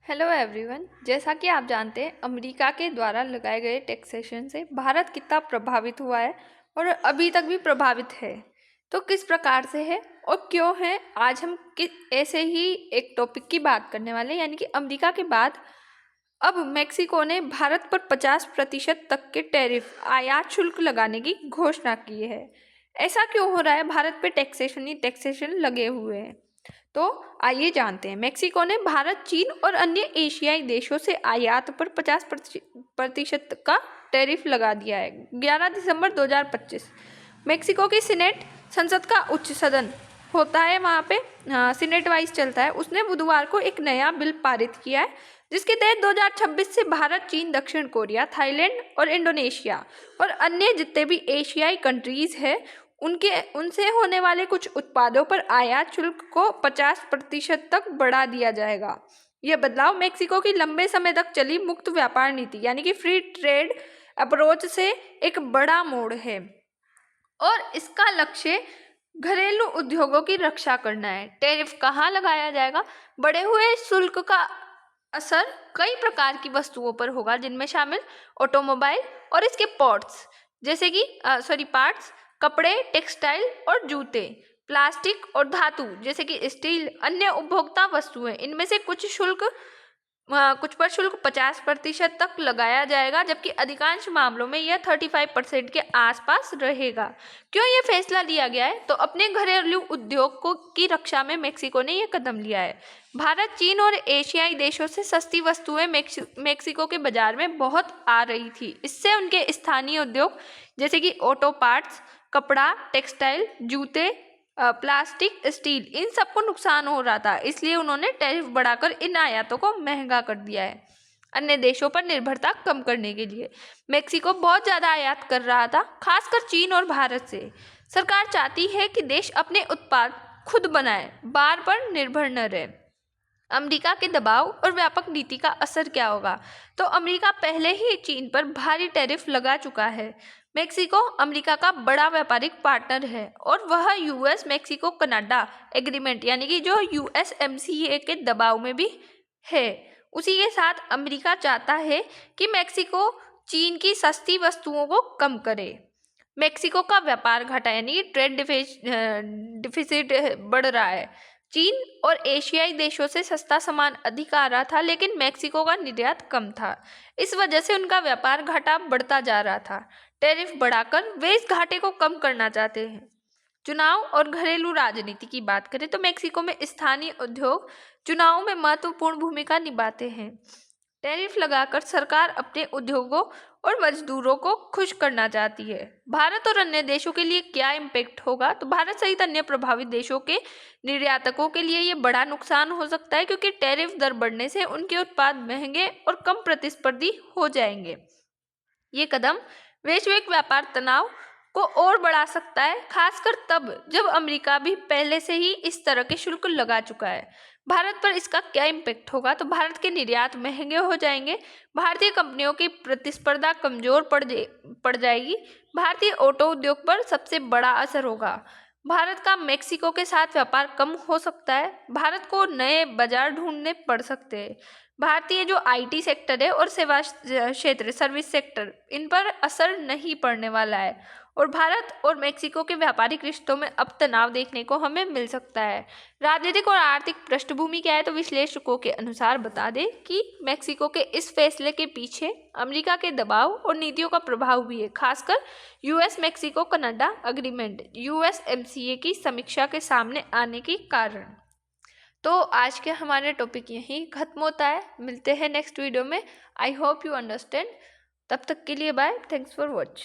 Hello everyone. जैसा कि आप जानते हैं, अमेरिका के द्वारा लगाए गए टैक्सेशन से भारत कितना प्रभावित हुआ है और अभी तक भी प्रभावित है। तो किस प्रकार से है और क्यों है, आज हम ऐसे ही एक टॉपिक की बात करने वाले हैं, यानी कि अमेरिका के बाद अब मेक्सिको ने भारत पर 50% तक के टैरिफ आयात शुल्क लगाने की घोषणा की है। ऐसा क्यों हो रहा है? भारत पे टैक्सेशन ही टैक्सेशन लगे हुए हैं। तो आइए जानते हैं। मेक्सिको ने भारत, चीन और अन्य एशियाई देशों से आयात पर 50% का टैरिफ लगा दिया है। 11 दिसंबर 2025 मेक्सिको की सीनेट, संसद का उच्च सदन होता है, वहाँ पे सीनेट वाइज चलता है, उसने बुधवार को एक नया बिल पारित किया है जिसके तहत 2026 से भारत, चीन, दक्षिण कोरिया, थाईलैंड और इंडोनेशिया और अन्य जितने भी एशियाई कंट्रीज है उनसे होने वाले कुछ उत्पादों पर आयात शुल्क को 50% तक बढ़ा दिया जाएगा। यह बदलाव मेक्सिको की लंबे समय तक चली मुक्त व्यापार नीति यानी कि फ्री ट्रेड अप्रोच से एक बड़ा मोड़ है और इसका लक्ष्य घरेलू उद्योगों की रक्षा करना है। टैरिफ कहाँ लगाया जाएगा? बढ़े हुए शुल्क का असर कई प्रकार की वस्तुओं पर होगा, जिनमें शामिल ऑटोमोबाइल और इसके पार्ट्स, कपड़े, टेक्सटाइल और जूते, प्लास्टिक और धातु जैसे कि स्टील, अन्य उपभोक्ता वस्तुएं। इनमें से कुछ पर शुल्क 50% तक लगाया जाएगा, जबकि अधिकांश मामलों में यह 35% के आसपास रहेगा। क्यों ये फैसला लिया गया है? तो अपने घरेलू उद्योग की रक्षा में मेक्सिको ने यह कदम लिया है। भारत, चीन और एशियाई देशों से सस्ती वस्तुएं मेक्सिको के बाजार में बहुत आ रही थी। इससे उनके स्थानीय उद्योग जैसे कि ऑटो पार्ट्स, कपड़ा, टेक्सटाइल, जूते, प्लास्टिक, स्टील, इन सबको नुकसान हो रहा था। इसलिए उन्होंने टैरिफ बढ़ाकर इन आयातों को महंगा कर दिया है। अन्य देशों पर निर्भरता कम करने के लिए मेक्सिको बहुत ज़्यादा आयात कर रहा था, खासकर चीन और भारत से। सरकार चाहती है कि देश अपने उत्पाद खुद बनाए, बाहर पर निर्भर न रहे। अमेरिका के दबाव और व्यापक नीति का असर क्या होगा? तो अमेरिका पहले ही चीन पर भारी टैरिफ लगा चुका है। मेक्सिको अमेरिका का बड़ा व्यापारिक पार्टनर है और वह यूएस मेक्सिको कनाडा एग्रीमेंट यानी कि जो USMCA के दबाव में भी है। उसी के साथ अमेरिका चाहता है कि मेक्सिको चीन की सस्ती वस्तुओं को कम करे। मेक्सिको का व्यापार घटा यानी ट्रेड डिफिसिट बढ़ रहा है। चीन और एशियाई देशों से सस्ता सामान अधिक आ रहा था, लेकिन मेक्सिको का निर्यात कम था। इस वजह से उनका व्यापार घाटा बढ़ता जा रहा था। टैरिफ बढ़ाकर वे इस घाटे को कम करना चाहते हैं। चुनाव और घरेलू राजनीति की बात करें तो मेक्सिको में स्थानीय उद्योग चुनावों में महत्वपूर्ण भूमिका निभाते हैं। टैरिफ लगाकर सरकार अपने उद्योगों और मजदूरों को खुश करना चाहती है। भारत और अन्य देशों के लिए क्या इम्पैक्ट होगा? तो भारत सहित अन्य प्रभावित देशों के निर्यातकों के लिए ये बड़ा नुकसान हो सकता है, क्योंकि टैरिफ दर बढ़ने से उनके उत्पाद महंगे और कम प्रतिस्पर्धी हो जाएंगे। ये कदम वैश्विक व्यापार तनाव को और बढ़ा सकता है, खासकर तब जब अमेरिका भी पहले से ही इस तरह के शुल्क लगा चुका है। भारत पर इसका क्या इम्पैक्ट होगा? तो भारत के निर्यात महंगे हो जाएंगे, भारतीय कंपनियों की प्रतिस्पर्धा कमजोर पड़ जाएगी, भारतीय ऑटो उद्योग पर सबसे बड़ा असर होगा। भारत का मेक्सिको के साथ व्यापार कम हो सकता है, भारत को नए बाजार ढूंढने पड़ सकते हैं। भारतीय जो IT सेक्टर है और सेवा क्षेत्र, सर्विस सेक्टर, इन पर असर नहीं पड़ने वाला है और भारत और मेक्सिको के व्यापारिक रिश्तों में अब तनाव देखने को हमें मिल सकता है। राजनीतिक और आर्थिक पृष्ठभूमि क्या है? तो विश्लेषकों के अनुसार बता दें कि मेक्सिको के इस फैसले के पीछे अमेरिका के दबाव और नीतियों का प्रभाव भी है, खासकर US Mexico Canada agreement USMCA की समीक्षा के सामने आने के कारण। तो आज के हमारे टॉपिक यहीं खत्म होता है। मिलते हैं नेक्स्ट वीडियो में। I hope you understand. तब तक के लिए बाय। Thanks for watch.